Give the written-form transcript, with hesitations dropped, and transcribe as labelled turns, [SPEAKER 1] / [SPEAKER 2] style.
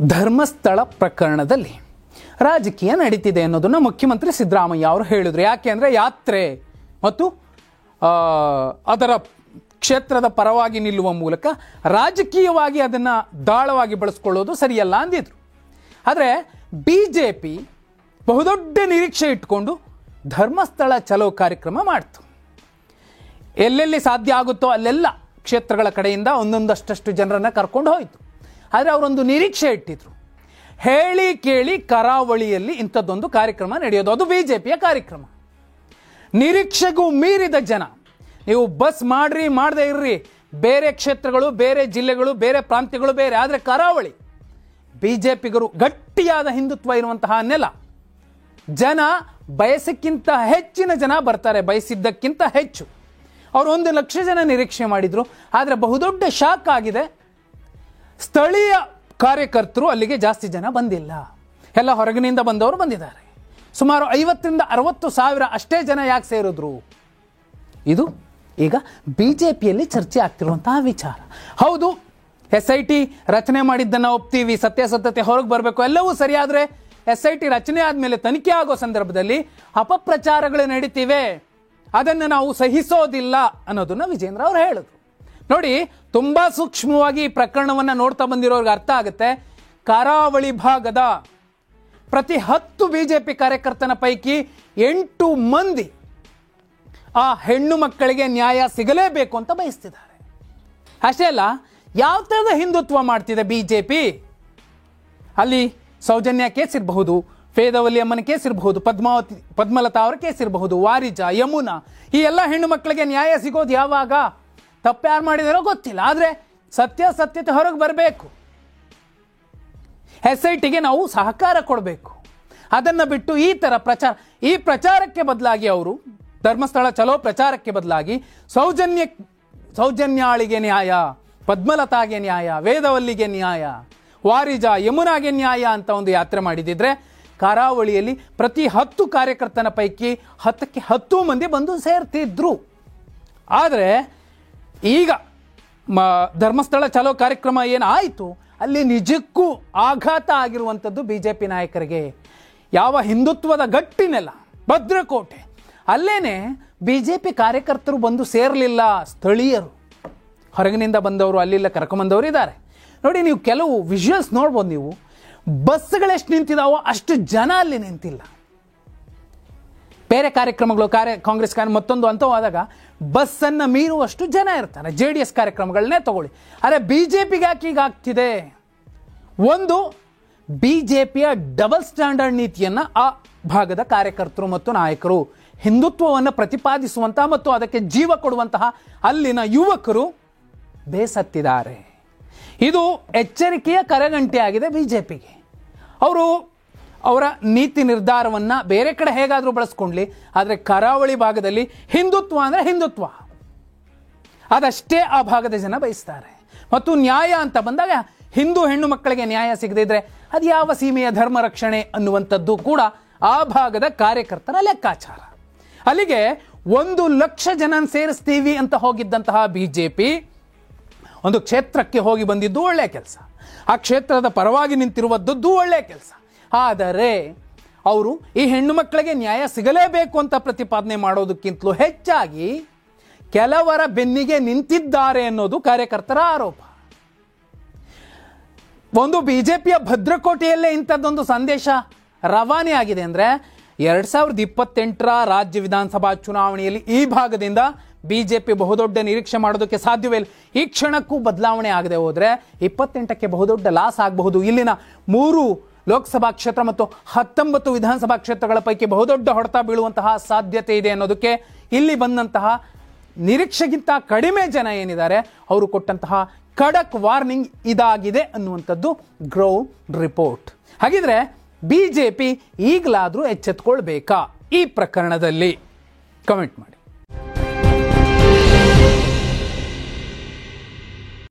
[SPEAKER 1] ಧರ್ಮಸ್ಥಳ ಪ್ರಕರಣದಲ್ಲಿ ರಾಜಕೀಯ ನಡೀತಿದೆ ಅನ್ನೋದನ್ನು ಮುಖ್ಯಮಂತ್ರಿ ಸಿದ್ದರಾಮಯ್ಯ ಅವರು ಹೇಳಿದರು. ಯಾಕೆ ಅಂದರೆ ಯಾತ್ರೆ ಮತ್ತು ಅದರ ಕ್ಷೇತ್ರದ ಪರವಾಗಿ ನಿಲ್ಲುವ ಮೂಲಕ ರಾಜಕೀಯವಾಗಿ ಅದನ್ನು ದಾಳವಾಗಿ ಬಳಸ್ಕೊಳ್ಳೋದು ಸರಿಯಲ್ಲ ಅಂದಿದ್ರು. ಆದರೆ BJP ಬಹುದೊಡ್ಡ ನಿರೀಕ್ಷೆ ಇಟ್ಕೊಂಡು ಧರ್ಮಸ್ಥಳ ಚಲೋ ಕಾರ್ಯಕ್ರಮ ಮಾಡ್ತು. ಎಲ್ಲೆಲ್ಲಿ ಸಾಧ್ಯ ಆಗುತ್ತೋ ಅಲ್ಲೆಲ್ಲ ಕ್ಷೇತ್ರಗಳ ಕಡೆಯಿಂದ ಒಂದೊಂದಷ್ಟು ಜನರನ್ನು ಕರ್ಕೊಂಡು ಹೋಯಿತು. ಆದರೆ ಅವರೊಂದು ನಿರೀಕ್ಷೆ ಇಟ್ಟಿದ್ರು, ಹೇಳಿ ಕೇಳಿ ಕರಾವಳಿಯಲ್ಲಿ ಇಂಥದ್ದೊಂದು ಕಾರ್ಯಕ್ರಮ ನಡೆಯೋದು, ಅದು BJPಯ ಕಾರ್ಯಕ್ರಮ. ನಿರೀಕ್ಷೆಗೂ ಮೀರಿದ ಜನ. ನೀವು ಬಸ್ ಮಾಡ್ರಿ ಮಾಡದೇ ಇರ್ರಿ, ಬೇರೆ ಕ್ಷೇತ್ರಗಳು, ಬೇರೆ ಜಿಲ್ಲೆಗಳು, ಬೇರೆ ಪ್ರಾಂತ್ಯಗಳು ಬೇರೆ, ಆದರೆ ಕರಾವಳಿ BJPಗರು ಗಟ್ಟಿಯಾದ ಹಿಂದುತ್ವ ಇರುವಂತಹ ನೆಲ. ಜನ ಬಯಸಕ್ಕಿಂತ ಹೆಚ್ಚಿನ ಜನ ಬರ್ತಾರೆ, ಬಯಸಿದ್ದಕ್ಕಿಂತ ಹೆಚ್ಚು. ಅವರು 1 ಲಕ್ಷ ಜನ ನಿರೀಕ್ಷೆ ಮಾಡಿದ್ರು. ಆದರೆ ಬಹುದೊಡ್ಡ ಶಾಕ್ ಆಗಿದೆ, ಸ್ಥಳೀಯ ಕಾರ್ಯಕರ್ತರು ಅಲ್ಲಿಗೆ ಜಾಸ್ತಿ ಜನ ಬಂದಿಲ್ಲ. ಎಲ್ಲ ಹೊರಗಿನಿಂದ ಬಂದವರು ಬಂದಿದ್ದಾರೆ. ಸುಮಾರು 50ರಿಂದ 60 ಸಾವಿರ ಅಷ್ಟೇ ಜನ ಯಾಕೆ ಸೇರಿದ್ರು? ಇದು ಈಗ BJPಯಲ್ಲಿ ಚರ್ಚೆ ಆಗ್ತಿರುವಂತಹ ವಿಚಾರ. ಹೌದು, SIT ರಚನೆ ಮಾಡಿದ್ದನ್ನು ಒಪ್ತೀವಿ, ಸತ್ಯಾಸತ್ಯತೆ ಹೊರಗೆ ಬರಬೇಕು, ಎಲ್ಲವೂ ಸರಿಯಾದರೆ SIT ರಚನೆ ಆದಮೇಲೆ ತನಿಖೆ ಆಗೋ ಸಂದರ್ಭದಲ್ಲಿ ಅಪಪ್ರಚಾರಗಳು ನಡೀತಿವೆ, ಅದನ್ನು ನಾವು ಸಹಿಸೋದಿಲ್ಲ ಅನ್ನೋದನ್ನ ವಿಜೇಂದ್ರ ಅವರು ಹೇಳಿದ್ರು. ನೋಡಿ, ತುಂಬಾ ಸೂಕ್ಷ್ಮವಾಗಿ ಈ ಪ್ರಕರಣವನ್ನು ನೋಡ್ತಾ ಬಂದಿರೋರಿಗೆ ಅರ್ಥ ಆಗುತ್ತೆ. ಕರಾವಳಿ ಭಾಗದ ಪ್ರತಿ 10 BJP ಕಾರ್ಯಕರ್ತನ ಪೈಕಿ 8 ಮಂದಿ ಆ ಹೆಣ್ಣು ಮಕ್ಕಳಿಗೆ ನ್ಯಾಯ ಸಿಗಲೇಬೇಕು ಅಂತ ಬಯಸ್ತಿದ್ದಾರೆ. ಅಷ್ಟೇ ಅಲ್ಲ, ಯಾವ ಥರದ ಹಿಂದುತ್ವ ಮಾಡ್ತಿದೆ BJP? ಅಲ್ಲಿ ಸೌಜನ್ಯ ಕೇಸ್ ಇರಬಹುದು, ವೇದವಲ್ಲಿ ಅಮ್ಮನ ಕೇಸ್ ಇರಬಹುದು, ಪದ್ಮಲತಾ ಅವರ ಕೇಸ್ ಇರಬಹುದು, ವಾರಿಜಾ, ಯಮುನಾ, ಈ ಎಲ್ಲ ಹೆಣ್ಣು ಮಕ್ಕಳಿಗೆ ನ್ಯಾಯ ಸಿಗೋದು ಯಾವಾಗ? ತಪ್ಪ್ಯಾರು ಮಾಡಿದಾರೋ ಗೊತ್ತಿಲ್ಲ, ಆದರೆ ಸತ್ಯಾಸತ್ಯತೆ ಹೊರಗೆ ಬರಬೇಕು. SITಗೆ ನಾವು ಸಹಕಾರ ಕೊಡಬೇಕು. ಅದನ್ನು ಬಿಟ್ಟು ಈ ಥರ ಈ ಪ್ರಚಾರಕ್ಕೆ ಬದಲಾಗಿ ಅವರು ಧರ್ಮಸ್ಥಳ ಚಲೋ ಪ್ರಚಾರಕ್ಕೆ ಬದಲಾಗಿ ಸೌಜನ್ಯಾಳಿಗೆ ನ್ಯಾಯ, ಪದ್ಮಲತಾಗೆ ನ್ಯಾಯ, ವೇದವಲ್ಲಿಗೆ ನ್ಯಾಯ, ವಾರಿಜಾ, ಯಮುನಾಗೆ ನ್ಯಾಯ ಅಂತ ಒಂದು ಯಾತ್ರೆ ಮಾಡಿದಿದ್ರೆ ಕರಾವಳಿಯಲ್ಲಿ ಪ್ರತಿ 10 ಕಾರ್ಯಕರ್ತನ ಪೈಕಿ 10ಕ್ಕೆ 10 ಮಂದಿ ಬಂದು ಸೇರ್ತಿದ್ರು. ಆದರೆ ಈಗ ಧರ್ಮಸ್ಥಳ ಚಲೋ ಕಾರ್ಯಕ್ರಮ ಏನಾಯಿತು, ಅಲ್ಲಿ ನಿಜಕ್ಕೂ ಆಘಾತ ಆಗಿರುವಂಥದ್ದು BJP ನಾಯಕರಿಗೆ. ಯಾವ ಹಿಂದುತ್ವದ ಗಟ್ಟಿನೆಲ್ಲ ಭದ್ರಕೋಟೆ, ಅಲ್ಲೇನೆ BJP ಕಾರ್ಯಕರ್ತರು ಬಂದು ಸೇರಲಿಲ್ಲ. ಸ್ಥಳೀಯರು, ಹೊರಗಿನಿಂದ ಬಂದವರು, ಅಲ್ಲಿಲ್ಲ ಕರ್ಕೊಂಬಂದವರು ಇದ್ದಾರೆ. ನೋಡಿ, ನೀವು ಕೆಲವು ವಿಜುವಲ್ಸ್ ನೋಡ್ಬೋದು. ನೀವು ಬಸ್ಗಳೆಷ್ಟು ನಿಂತಿದ್ದಾವೋ ಅಷ್ಟು ಜನ ಅಲ್ಲಿ ನಿಂತಿಲ್ಲ. ಬೇರೆ ಕಾರ್ಯಕ್ರಮಗಳು, ಕಾಂಗ್ರೆಸ್ ಮತ್ತೊಂದು ಅಂತವಾದಾಗ ಬಸ್ಸನ್ನು ಮೀರುವಷ್ಟು ಜನ ಇರ್ತಾರೆ. JDS ಕಾರ್ಯಕ್ರಮಗಳನ್ನೇ ತಗೊಳ್ಳಿ. ಆದರೆ BJPಗೆ ಯಾಕೆ ಈಗ ಆಗ್ತಿದೆ? ಒಂದು, BJPಯ ಡಬಲ್ ಸ್ಟ್ಯಾಂಡರ್ಡ್ ನೀತಿಯನ್ನು ಆ ಭಾಗದ ಕಾರ್ಯಕರ್ತರು ಮತ್ತು ನಾಯಕರು, ಹಿಂದುತ್ವವನ್ನು ಪ್ರತಿಪಾದಿಸುವಂತಹ ಮತ್ತು ಅದಕ್ಕೆ ಜೀವ ಕೊಡುವಂತಹ ಅಲ್ಲಿನ ಯುವಕರು ಬೇಸತ್ತಿದ್ದಾರೆ. ಇದು ಎಚ್ಚರಿಕೆಯ ಕರೆಗಂಟೆ ಆಗಿದೆ BJPಗೆ. ಅವರ ನೀತಿ ನಿರ್ಧಾರವನ್ನು ಬೇರೆ ಕಡೆ ಹೇಗಾದರೂ ಬಳಸ್ಕೊಳ್ಳಿ, ಆದರೆ ಕರಾವಳಿ ಭಾಗದಲ್ಲಿ ಹಿಂದುತ್ವ ಅಂದರೆ ಹಿಂದುತ್ವ, ಅದಷ್ಟೇ ಆ ಭಾಗದ ಜನ ಬಯಸ್ತಾರೆ. ಮತ್ತು ನ್ಯಾಯ ಅಂತ ಬಂದಾಗ ಹಿಂದೂ ಹೆಣ್ಣು ಮಕ್ಕಳಿಗೆ ನ್ಯಾಯ ಸಿಗದಿದ್ರೆ ಅದು ಯಾವ ಸೀಮೆಯ ಧರ್ಮ ರಕ್ಷಣೆ ಅನ್ನುವಂಥದ್ದು ಕೂಡ ಆ ಭಾಗದ ಕಾರ್ಯಕರ್ತರ ಲೆಕ್ಕಾಚಾರ. ಅಲ್ಲಿಗೆ 1 ಲಕ್ಷ ಜನ ಸೇರಿಸ್ತೀವಿ ಅಂತ ಹೋಗಿದ್ದಂತಹ BJP ಒಂದು ಕ್ಷೇತ್ರಕ್ಕೆ ಹೋಗಿ ಬಂದಿದ್ದು ಒಳ್ಳೆಯ ಕೆಲಸ, ಆ ಕ್ಷೇತ್ರದ ಪರವಾಗಿ ನಿಂತಿರುವದ್ದು ಒಳ್ಳೆಯ ಕೆಲಸ. ಆದರೆ ಅವರು ಈ ಹೆಣ್ಣು ಮಕ್ಕಳಿಗೆ ನ್ಯಾಯ ಸಿಗಲೇಬೇಕು ಅಂತ ಪ್ರತಿಪಾದನೆ ಮಾಡೋದಕ್ಕಿಂತಲೂ ಹೆಚ್ಚಾಗಿ ಕೆಲವರ ಬೆನ್ನಿಗೆ ನಿಂತಿದ್ದಾರೆ ಅನ್ನೋದು ಕಾರ್ಯಕರ್ತರ ಆರೋಪ. ಒಂದು BJPಯ ಭದ್ರಕೋಟೆಯಲ್ಲೇ ಇಂಥದ್ದೊಂದು ಸಂದೇಶ ರವಾನೆ ಆಗಿದೆ ಅಂದರೆ 2028ರ ರಾಜ್ಯ ವಿಧಾನಸಭಾ ಚುನಾವಣೆಯಲ್ಲಿ ಈ ಭಾಗದಿಂದ BJP ಬಹುದೊಡ್ಡ ನಿರೀಕ್ಷೆ ಮಾಡೋದಕ್ಕೆ ಸಾಧ್ಯವೇ ಇಲ್ಲ. ಈ ಕ್ಷಣಕ್ಕೂ ಬದಲಾವಣೆ ಆಗದೆ ಹೋದರೆ 28ಕ್ಕೆ ಬಹುದೊಡ್ಡ ಲಾಸ್ ಆಗಬಹುದು. ಇಲ್ಲಿನ 3 ಲೋಕಸಭಾ ಕ್ಷೇತ್ರ ಮತ್ತು 19 ವಿಧಾನಸಭಾ ಕ್ಷೇತ್ರಗಳ ಪೈಕಿ ಬಹುದೊಡ್ಡ ಹೊಡೆತ ಬೀಳುವಂತಹ ಸಾಧ್ಯತೆ ಇದೆ ಅನ್ನೋದಕ್ಕೆ ಇಲ್ಲಿ ಬಂದಂತಹ ನಿರೀಕ್ಷೆಗಿಂತ ಕಡಿಮೆ ಜನ ಏನಿದ್ದಾರೆ ಅವರು ಕೊಟ್ಟಂತಹ ಖಡಕ್ ವಾರ್ನಿಂಗ್ ಇದಾಗಿದೆ ಅನ್ನುವಂಥದ್ದು ಗ್ರೌಂಡ್ ರಿಪೋರ್ಟ್. ಹಾಗಿದ್ರೆ BJP ಈಗಲಾದರೂ ಎಚ್ಚೆತ್ತುಕೊಳ್ಬೇಕಾ ಈ ಪ್ರಕರಣದಲ್ಲಿ? ಕಮೆಂಟ್ ಮಾಡಿ.